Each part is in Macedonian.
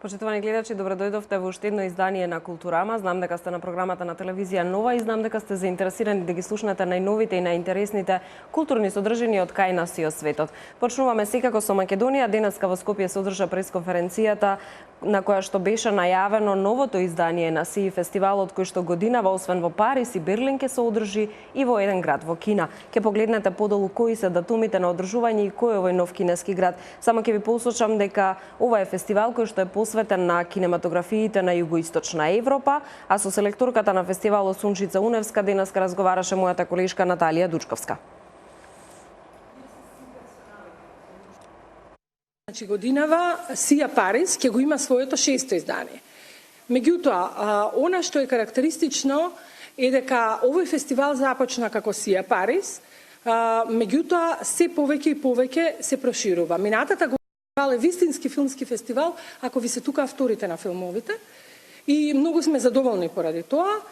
Почитувани гледачи, добро дојдовте во уште едно издание на Културама. Знам дека сте на програмата на телевизија Нова и знам дека сте заинтересирани да ги слушнете најновите и најинтересните културни содржини од кај нас и од светот. Почнуваме секако со Македонија. Денеска во Скопје се одржа пресконференцијата на која што беше најавено новото издание на СИИ фестивалот, кој што годинава освен во Париз и Берлин ќе се одржи и во еден град во Кина. Ќе погледнете подолу кои се датумите на одржување и кој е овој нов кинески град. Само ќе ви посочам дека ова е фестивал кој што е посветен на кинематографиите на југоисточна Европа, а со селекторката на фестивалот Сунчица Уневска денеска разговараше мојата колешка Наталија Дучковска. Значи годинава СИИ Париз ќе го има своето 6-то издание. Меѓутоа, она што е карактеристично е дека овој фестивал започна како СИИ Париз, меѓутоа се повеќе и повеќе се проширува. Минатата е вистински филмски фестивал, ако ви се тука авторите на филмовите, и многу сме задоволни поради тоа.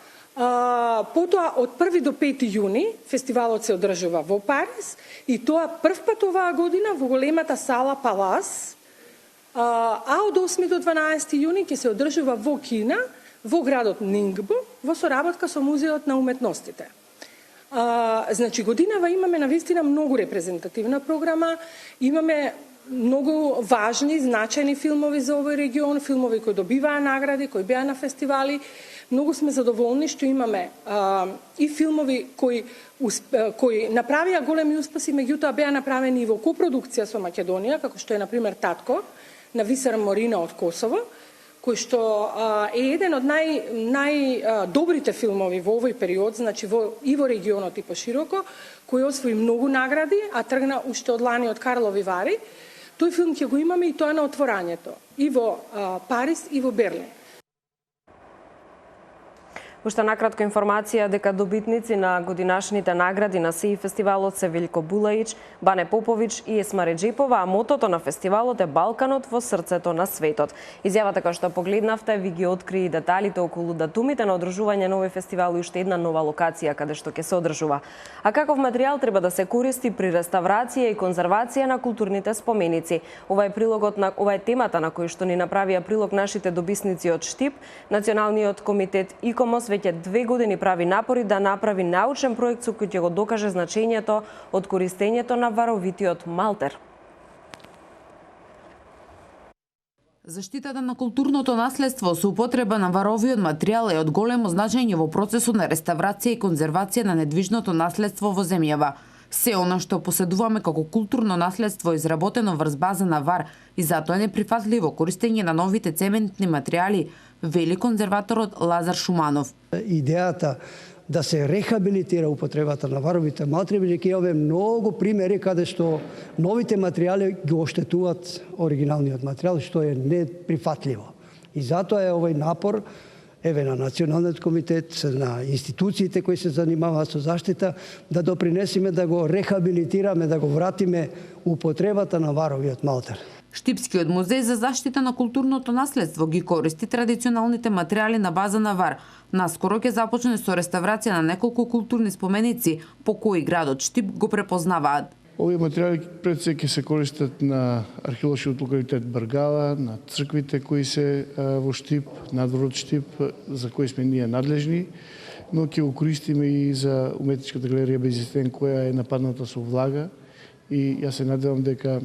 Потоа од 1 до 5 јуни фестивалот се одржува во Париз и тоа првпат оваа година во големата сала Палас, а од 8 до 12 јуни ќе се одржува во Кина, во градот Нингбо, во соработка со Музеот на уметностите. Значи годинава имаме навистина многу репрезентативна програма, имаме многу важни, значајни филмови за овој регион, филмови кои добиваа награди, кои беа на фестивали. Многу сме задоволни што имаме и филмови кои направија големи успеси, меѓутоа беа направени и во копродукција со Македонија, како што е на пример Татко на Висар Морина од Косово, кој што е еден од најдобрите филмови во овој период, значи и во регионот и пошироко, кој освои многу награди, а тргна уште од лани од Карлови Вари. Тој филм ќе го имаме и тоа на отворањето и во Париз и во Берлин. Уште накратко информација дека добитници на годинашните награди на СИИ фестивалот се Велјко Булаич, Бане Попович и Есма Реджепова, а мотото на фестивалот е Балканот во срцето на светот. Изјавата која што погледнавте ви ги откри и деталите околу датумите на одржување на овој фестивал и уште една нова локација каде што ќе се одржува. А каков материјал треба да се користи при реставрација и конзервација на културните споменици? Ова е темата на кој што ни направија прилог нашите добисници од Штип. Националниот комитет ИКОМОС веќе 2 години прави напори да направи научен проект со кој ќе го докаже значењето од користењето на варовитиот малтер. Заштитата на културното наследство со употреба на варовиот материјал е од големо значење во процесот на реставрација и конзервација на недвижното наследство во земјава. Се она што поседуваме како културно наследство изработено врз база на вар и затоа е неприфатливо користење на новите цементни материјали, вели конзерваторот Лазар Шуманов. Идејата да се рехабилитира употребата на варовите материјали, бидејќи имаме многу примери каде што новите материјали ги оштетуваат оригиналниот материјал, што е неприфатливо. И затоа е овој напор на Националниот комитет, на институциите кои се занимаваат со заштита, да допринесеме да го рехабилитираме, да го вратиме употребата на варовиот малтер. Штипскиот музеј за заштита на културното наследство ги користи традиционалните материјали на база на вар. Наскоро ќе започне со реставрација на неколку културни споменици по кои градот Штип го препознаваат. Овие материјали пред се ќе се користат на археолошкиот локалитет Баргала, на црквите кои се во Штип, надворот Штип, за кои сме ние надлежни, но ќе го користиме и за уметничката галерија Безистен, која е нападната со влага, и јас се надевам дека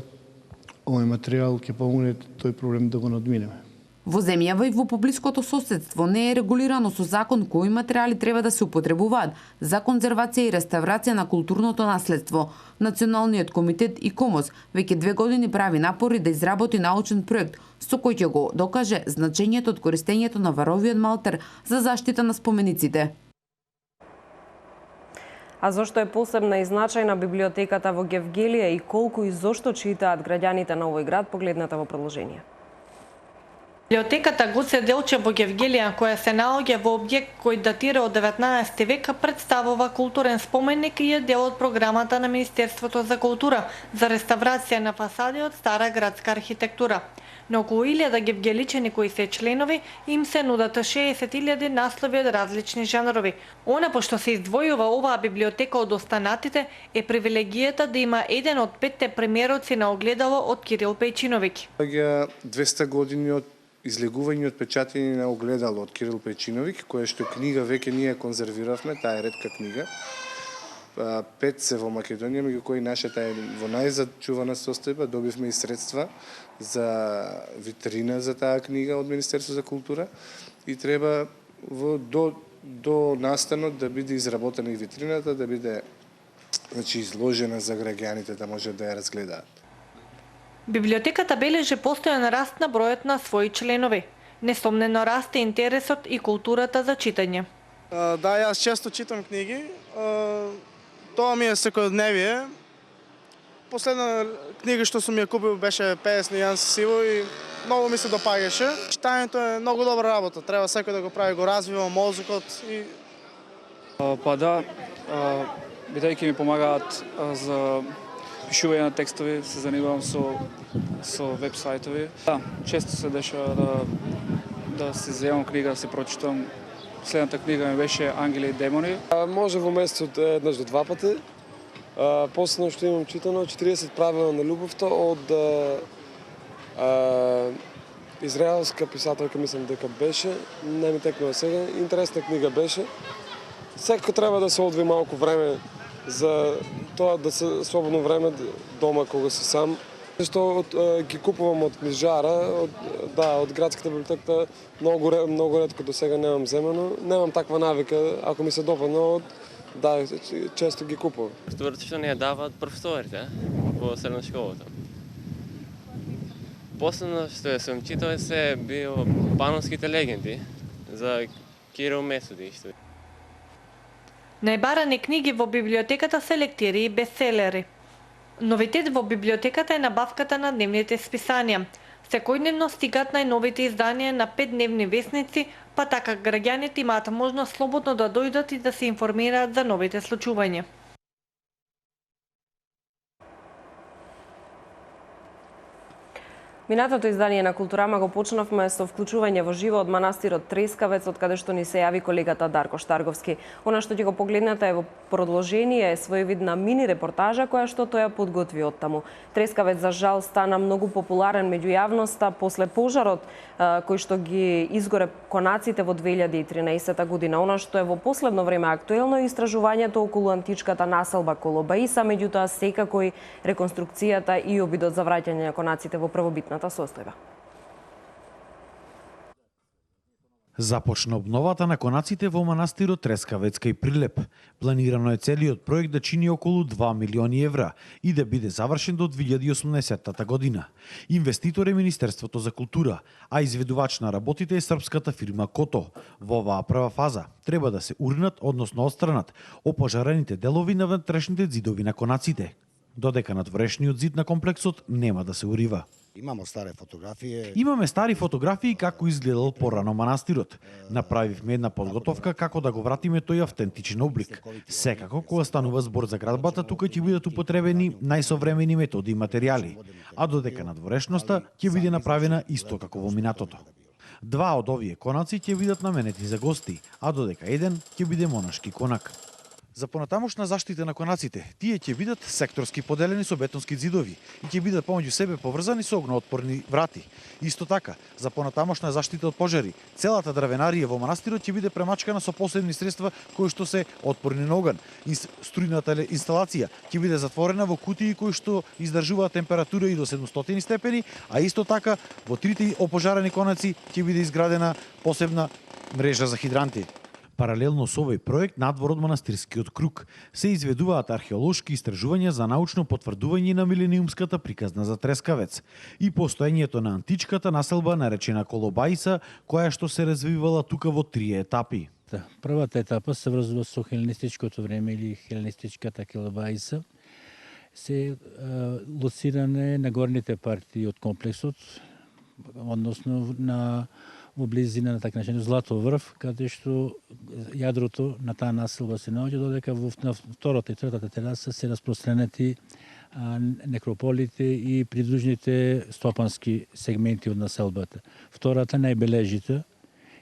овој материјал ќе помогне тој проблем да го надминеме. Во земјава и во поблиското соседство не е регулирано со закон кои материјали треба да се употребуваат за конзервација и реставрација на културното наследство. Националниот комитет ИКОМОС веќе 2 години прави напори да изработи научен проект со кој ќе го докаже значењето од користењето на варовиот малтер за заштита на спомениците. А зошто е посебна и значајна библиотеката во Гевгелија и колку и зошто читаат граѓаните на овој град, погледнете во продолжение. Библиотеката Гоце Делче во Гевгелија, која се наоѓа во објект кој датира од 19 век, представува културен споменик и е дел од програмата на Министерството за култура за реставрација на фасади од стара градска архитектура. На околу 1000 гевгеличани кои се членови, им се нудат 60.000 наслови од различни жанрови. Она пошто се издвојува оваа библиотека од останатите е привилегијата да има еден од 5 премиероци на огледало од Кирил Пејчиновиќ. 200 години од излегување од печатени на огледало од Кирил Печиновик, која што книга веќе ние конзервиравме, таа е ретка книга. 5 се во Македонија, меѓу кои нашата е во најзачувана состојба. Добивме и средства за витрина за таа книга од Министерство за култура и треба до настанот да биде изработена и витрината, да биде изложена за граѓаните да може да ја разгледаат. Библиотеката бележи постојан раст на бројот на своји членови. Несомнено расте интересот и културата за читање. Да, јас често читам книги. Тоа ми е секојдневие. Последна книга што сум ја купил беше 50 нијанси сиво и многу ми се допаѓаше. Читањето е многу добра работа, треба секој да го прави, го развива мозокот и Па да, бидејќи ми помагаат за пишување на текстови, се занимавам со веб-сајтови. Да, често се дешава да се земам книга, да се прочитам. Следната книга ми беше Ангели и демони. Може во месецот еднаш до 2 пати. Последно што имам читано 40 правила на љубовта од израелска писателка, мислам дека беше, не ми текнува сега. Интересна книга беше. Секој треба да се одви малку време за тоа да се слободно време дома кога си сам. Што ги купувам од книжара, од градската библиотека, многу ретко до сега немам земено. Немам таква навика, ако ми се допадна, да, често ги купувам. Културата што ни ја даваат професорите во средна школата. Последно што ја сум читал се био Пановските легенди за Кирил Месоди. Најбарани книги во библиотеката се лектири и бестселери. Новитет во библиотеката е набавката на дневните списанија. Секојдневно стигат најновите изданија на 5-дневни весници, па така граѓаните имаат можност слободно да дојдат и да се информираат за новите случувања. Минатото издание на Културама го почнавме со вклучување во живо од манастирот Трескавец, од каде што ни се јави колегата Дарко Штарговски. Она што ќе го погледнете е во продолжение, е своевидна мини репортажа која што тој ја подготви од таму. Трескавец за жал стана многу популарен меѓу јавноста после пожарот кој што ги изгоре конаците во 2013 година. Она што е во последно време актуелно е истражувањето околу античката населба Колобаиса, меѓутоа секако и реконструкцијата и обидот за враќање на конаците во првобитна состојба. Започна обновата на конаците во манастирот Трескавец кај Прилеп. Планирано е целиот проект да чини околу 2 милиони евра и да биде завршен до 2080 година. Инвеститор е Министерството за култура, а изведувач на работите е српската фирма Кото. Во оваа прва фаза треба да се урнат, односно отстранат, опожарените делови на внатрешните ѕидови на конаците, додека надворешниот зид на комплексот нема да се урива. Имаме стари фотографии како изгледал порано манастирот. Направивме една подготовка како да го вратиме тој автентичен облик. Секако, кога станува збор за градбата, тука ќе бидат употребени најсовремени методи и материјали, а додека надворешноста ќе биде направена исто како во минатото. 2 од овие конаци ќе бидат наменети за гости, а додека еден ќе биде монашки конак. За понатамошна заштита на конаците, тие ќе бидат секторски поделени со бетонски ѕидови и ќе бидат помеѓу себе поврзани со огноотпорни врати. Исто така, за понатамошна заштита од пожари, целата дрвенарија во манастирот ќе биде премачкана со посебни средства кои што се отпорни на оган. Струјната инсталација ќе биде затворена во кутии кои што издржуваат температура и до 700 степени, а исто така во трите опожарени конаци ќе биде изградена посебна мрежа за хидранти. Паралелно со овој проект, надвор од манастирскиот круг, се изведуваат археолошки истражувања за научно потврдување на милениумската приказна за Трескавец и постоењето на античката населба наречена Колобаиса, која што се развивала тука во 3 етапи. Првата етапа се врзува со хеленистичкото време или хеленистичката Колобаиса. Се лоциране на горните партии од комплексот, односно во близина на така наречено Злато врв, каде што јадрото на таа населба се наоѓа, додека на втората и третата тераса се распространети некрополите и придружните стопански сегменти од населбата. Втората најбележита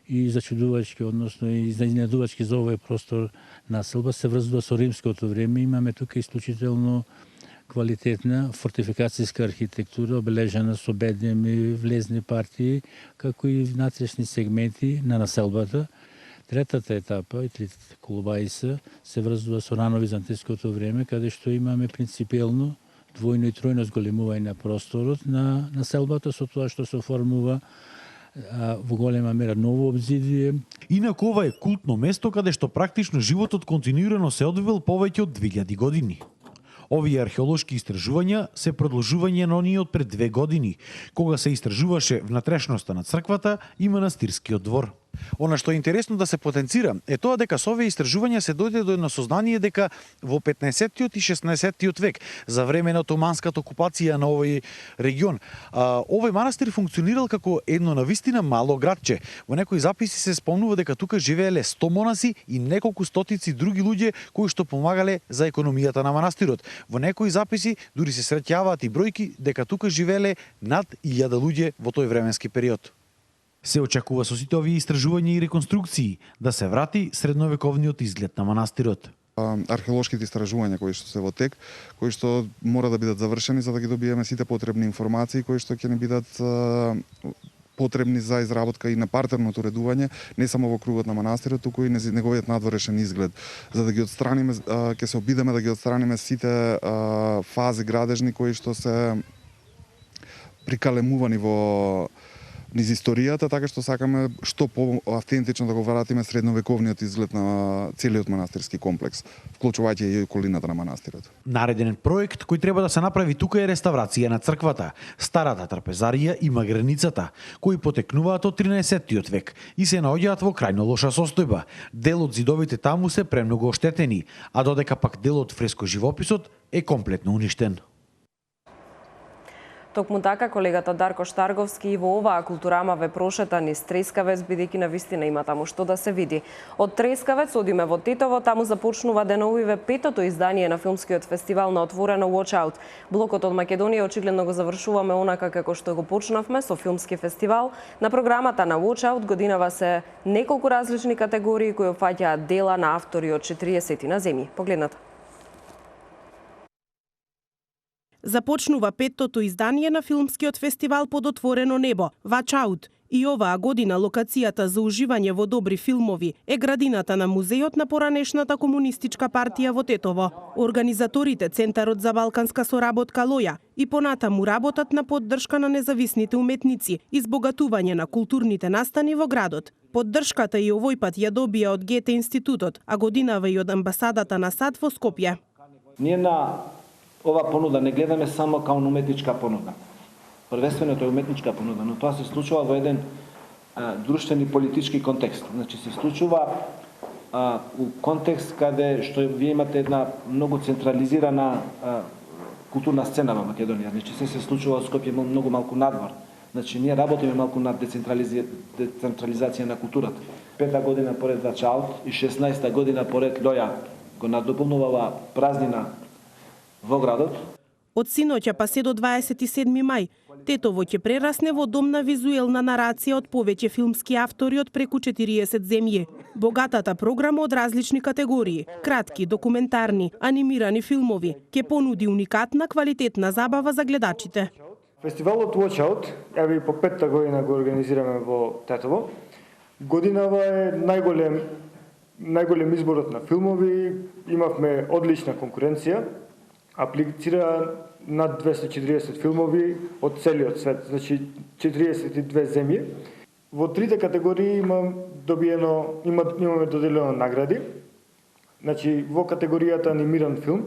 и зачудувачки, односно и изненадувачки за овој простор населба се врзува со римското време. Имаме тука исклучително квалитетна фортификацијска архитектура, обележана со беднеми влезни партии, како и внатрешни сегменти на населбата. Третата етапа, и третата колобаиса, се врзува со рано-византиското време, каде што имаме принципиелно двојно и тројно зголемување на просторот на населбата, со тоа што се оформува во голема мера ново обзидие. Инаку ова е култно место каде што практично животот континуирано се одвил повеќе од 2000 години. Овие археолошки истражувања се продолжување на оние од пред 2 години, кога се истражуваше внатрешноста на црквата и манастирскиот двор. Она што е интересно да се потенцира е тоа дека со овие истражувања се дојде до едно сознание дека во 15-тиот и 16-тиот век, за време на отоманската окупација на овој регион, овој манастир функционирал како едно навистина мало градче. Во некои записи се спомнува дека тука живееле 100 монаси и неколку стотици други луѓе кои што помагале за економијата на манастирот. Во некои записи дури се среќаваат и бројки дека тука живееле над 1000 луѓе во тој временски период. Се очекува со сите овие истражувања и реконструкции да се врати средновековниот изглед на манастирот. Археолошките истражувања кои што се во тек, кои што мора да бидат завршени за да ги добиеме сите потребни информации кои што ќе ни бидат потребни за изработка и на партерното уредување, не само во кругот на манастирот, туку и неговиот надворешен изглед. За да ги отстраниме, ќе се обидеме да ги отстраниме сите фази градежни кои што се прикалемувани во низ историјата, така што сакаме што по-автентично да го вратиме средновековниот изглед на целиот манастирски комплекс, вклучувајќи и околината на манастирот. Нареден проект кој треба да се направи тука е реставрација на црквата, старата трапезарија и магреницата, кои потекнуваат од 13-тиот век и се наоѓаат во крајно лоша состојба. Дел од зидовите таму се премногу оштетени, а додека пак дел од фреско-живописот е комплетно уништен. Токму така, колегата Дарко Штарговски и во оваа културама ве прошета низ Трескавец, бидејќи навистина има таму што да се види. Од Трескавец одиме во Тетово, таму започнува деновиве 5-то издание на филмскиот фестивал на отворено Watch Out. Блокот од Македонија очигледно го завршуваме онака како што го почнавме со филмски фестивал. На програмата на Watch Out годинава се неколку различни категории кои опфаќаат дела на автори од 40 земји. Погледнете. Започнува 5-тото издание на филмскиот фестивал под отворено небо, Watch Out. И оваа година локацијата за уживање во добри филмови е градината на музејот на поранешната комунистичка партија во Тетово. Организаторите Центарот за балканска соработка Лоја и понатаму работат на поддршка на независните уметници и збогатување на културните настани во градот. Поддршката и овој пат ја добија од Гете институтот, а годинава и од амбасадата на САД во Скопје. Ние на ова понуда не гледаме само као уметничка понуда. Првенствено тоа е уметничка понуда, но тоа се случува во еден друштвен и политички контекст. Значи се случува у контекст каде што вие имате една многу централизирана културна сцена во Македонија. Значи се случува во Скопје многу малку надвор. Значи ние работиме малку на децентрализација на културата. 5-та година поред Watch Out и 16-та година поред Лоја го надополнува празнина во градот. Од синоќа па се до 27 мај, Тетово ќе прерасне во дом на визуелна нарација од повеќе филмски автори од преку 40 земји. Богатата програма од различни категории, кратки, документарни, анимирани филмови, ќе понуди уникатна, квалитетна забава за гледачите. Фестивалот Watch Out, еве по 5-та година го организираме во Тетово. Годинава е најголем изборот на филмови, имавме одлична конкуренција. Аплицира над 240 филмови од целиот свет, значи 42 земји. Во трите категории имаме доделено награди. Значи во категоријата анимиран филм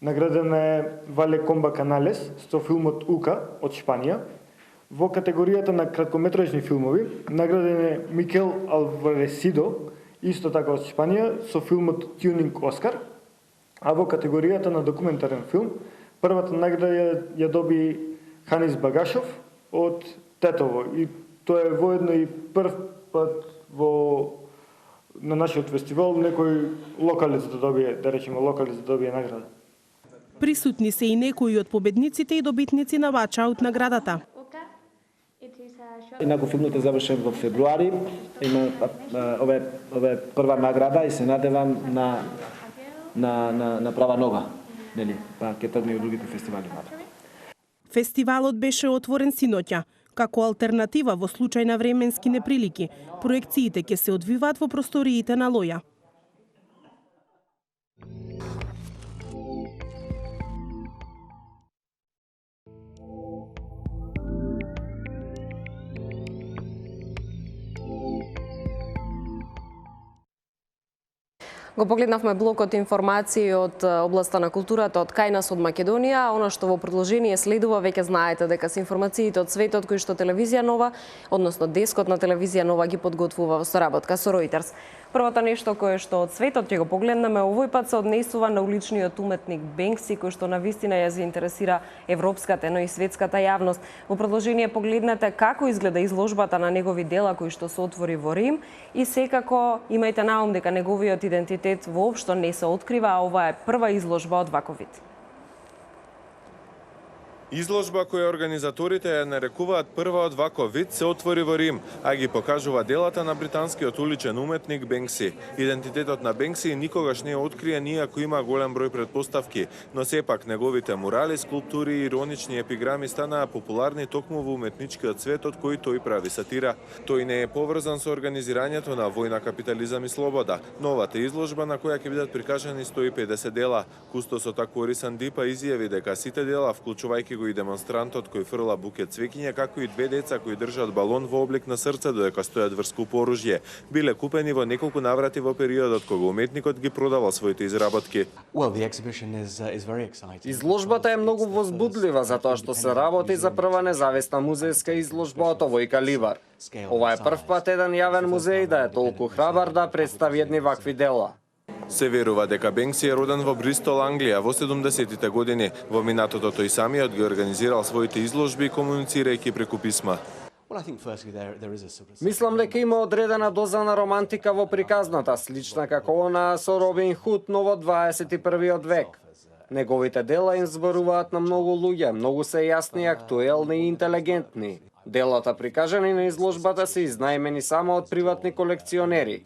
наградена е Вале Комба Каналес со филмот Ука од Шпанија. Во категоријата на краткометражни филмови награден е Микел Алваресидо, исто така од Шпанија, со филмот Тюнинг Оскар. А во категоријата на документарен филм, првата награда ја доби Ханис Багашов од Тетово. И тоа е воедно и прв пат на нашиот фестивал некој локалец да добие награда. Присутни се и некои од победниците и добитници на Watch Out наградата. Инаку филмот е завршен во февруари, има ова прва награда и се надевам на права нога. нели, па ќе тргне и од другите фестивали натаму. Фестивалот беше отворен синоќа. Како алтернатива во случај на временски неприлики, проекциите ќе се одвиваат во просториите на Лоја. Го погледнавме блокот информации од областа на културата од кај нас од Македонија. Оно што во продолжение следува, веќе знаете дека се информациите од светот кои што телевизија Нова, односно дескот на телевизија Нова ги подготвува во соработка со Reuters. Првото нешто кое што од светот ќе го погледнеме овој пат се однесува на уличниот уметник Бенкси, кој што навистина ја заинтересира европската, но и светската јавност. Во продолжение погледнете како изгледа изложбата на негови дела кои што се отвори во Рим и секако имајте на ум дека неговиот идентитет воопшто не се открива, а ова е прва изложба од ваков вид. Изложба која организаторите ја нарекуваат прва од ваков вид се отвори во Рим, а ги покажува делата на британскиот уличен уметник Бенкси. Идентитетот на Бенкси никогаш не е откриен, иако има голем број претпоставки, но сепак неговите мурали, скулптури и иронични епиграми станаа популарни токму во уметничкиот свет од кој тој прави сатира. Тој не е поврзан со организирањето на војна, капитализам и слобода. Новата изложба на која ќе бидат прикажани 150 дела. Кустосот Акори Сандипа изјави дека сите дела, вклучувајќи и демонстрантот кој фрла букет цвеќиња, како и две деца кои држат балон во облик на срце додека стојат врз скупо оружје, биле купени во неколку наврати во периодот кога уметникот ги продавал своите изработки. Изложбата е многу возбудлива затоа што се работи за прва независна музејска изложба од овој калибар. Ова е прв пат еден јавен музеј да е толку храбар да представи едни вакви дела. Се верува дека Бенкси е роден во Бристол, Англија во 70-тите години. Во минатото тој самиот ги организирал своите изложби, комуницирајќи преку писма. Мислам дека има одредена доза на романтика во приказната, слична како она со Робин Худ, но во 21-виот век. Неговите дела им зборуваат на многу луѓе, многу се јасни, актуелни и интелигентни. Делата прикажани на изложбата се изнајмени само од приватни колекционери.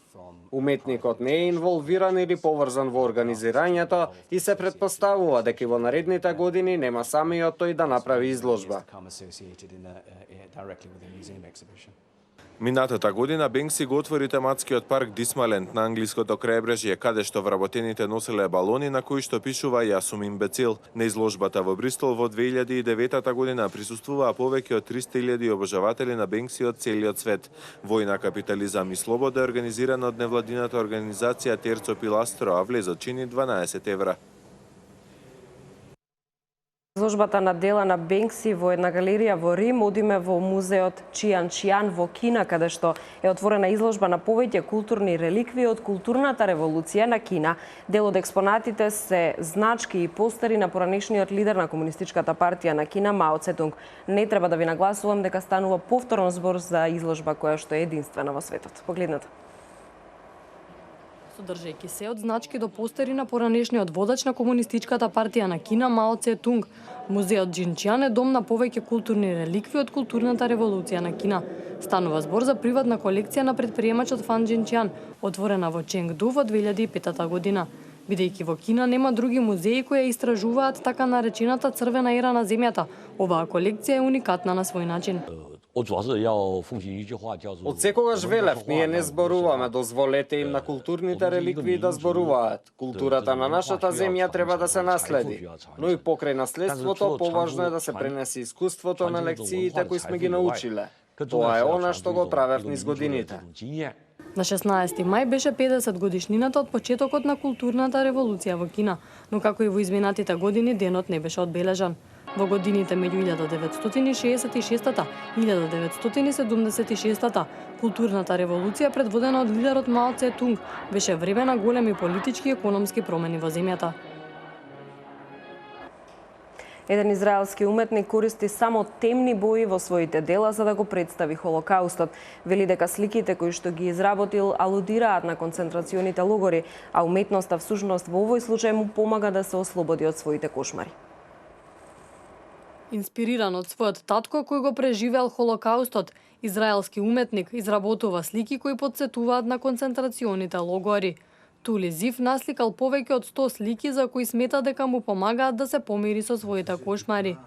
Уметникот не е инволвиран или поврзан во организирањето и се претпоставува дека во наредните години нема самиот тој да направи изложба. Минатата година Бенкси го отвори тематскиот парк Дисмаленд на англиското крајбрежје, каде што вработените носеле балони на кои што пишува "Јас сум имбецил". На изложбата во Бристол во 2009 година присуствуваа повеќе од 300.000 обожаватели на Бенкси од целиот свет. Војна, капитализам и слобода е организирана од невладината организација Терцо Пиластро, а влезот чини 12 евра. Изложбата на дела на Бенкси во една галерија во Рим, одиме во музеот Чијан во Кина, каде што е отворена изложба на повеќе културни реликви од културната револуција на Кина. Дел од експонатите се значки и постери на поранешниот лидер на Комунистичката партија на Кина, Мао Цетунг. Не треба да ви нагласувам дека станува повторен збор за изложба која што е единствена во светот. Погледнете. Содржајќи се од значки до постери на поранешниот водач на Комунистичката партија на Кина, Мао Цетунг, музеот Джинчијан е дом на повеќе културни реликви од културната револуција на Кина. Станува збор за приватна колекција на предприемачот Фан Джинчијан, отворена во Ченгду во 2005 година. Бидејќи во Кина нема други музеи кои истражуваат така наречената црвена ера на земјата, оваа колекција е уникатна на свој начин. Од секогаш велев, ние не зборуваме, дозволете им на културните реликвии да зборуваат. Културата на нашата земја треба да се наследи, но и покрај наследството поважно е да се пренесе искуството на лекциите кои сме ги научиле. Тоа е она што го правев низ годините. На 16 мај беше 50 годишнината од почетокот на културната револуција во Кина, но како и во изминатите години денот не беше одбележан. Во годините меѓу 1966 и 1976 културната револуција предводена од лидерот Мао Цетунг беше време на големи политички и економски промени во земјата. Еден израелски уметник користи само темни бои во своите дела за да го представи Холокаустот. Вели дека сликите кои што ги изработил алудираат на концентрационите логори, а уметноста всушност во овој случај му помага да се ослободи од своите кошмари. Инспириран од својот татко кој го преживеал Холокаустот, израелски уметник изработува слики кои потсетуваат на концентрационите логори. Тули Зив насликал повеќе од 100 слики за кои смета дека му помагаат да се помири со своите кошмари.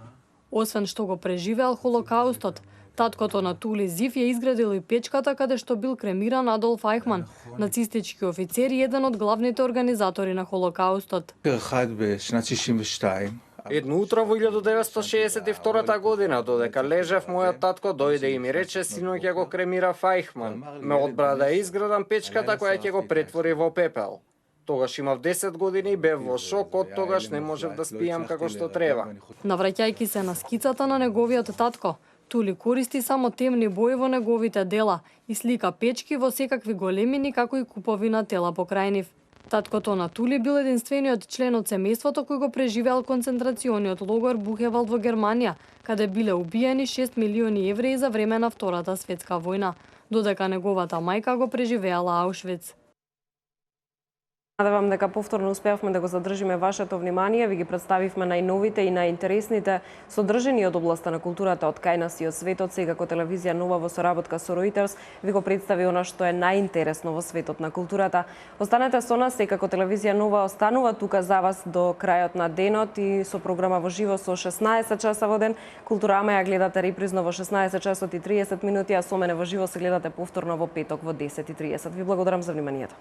Освен што го преживеал Холокаустот, таткото на Тули Зив ја изградил и печката каде што бил кремиран Адолф Айхман, нацистички офицер и еден од главните организатори на Холокаустот. Едно утро во 1962 година, додека лежев, мојот татко дојде и ми рече: сино, ќе го кремирав Айхман. Ме одбра да изградам печката која ќе го претвори во пепел. Тогаш имав 10 години и бев во шок, од тогаш не можев да спијам како што треба. Навраќајќи се на скицата на неговиот татко, Тули користи само темни бои во неговите дела и слика печки во секакви големини како и купови на тела покрај нив. Таткото на Тули бил единствениот член од семејството кој го преживеал концентрациониот логор Бухевалд во Германија, каде биле убиени 6 милиони евреи за време на Втората светска војна, додека неговата мајка го преживеала Аушвиц. Надевам дека повторно успеавме да го задржиме вашето внимание. Ви ги представивме најновите и најинтересните содржини од областа на културата од кај нас и од светот. Секако телевизија Нова во соработка со Reuters ви го представи она што е најинтересно во светот на културата. Останете со нас, секако телевизија Нова останува тука за вас до крајот на денот и со програма во живо со 16 часа во ден. Културама ја гледате репризно во 16 часот и 30 минути, а со мене во живо се гледате повторно во петок во 10:30. Ви благодарам за вниманието.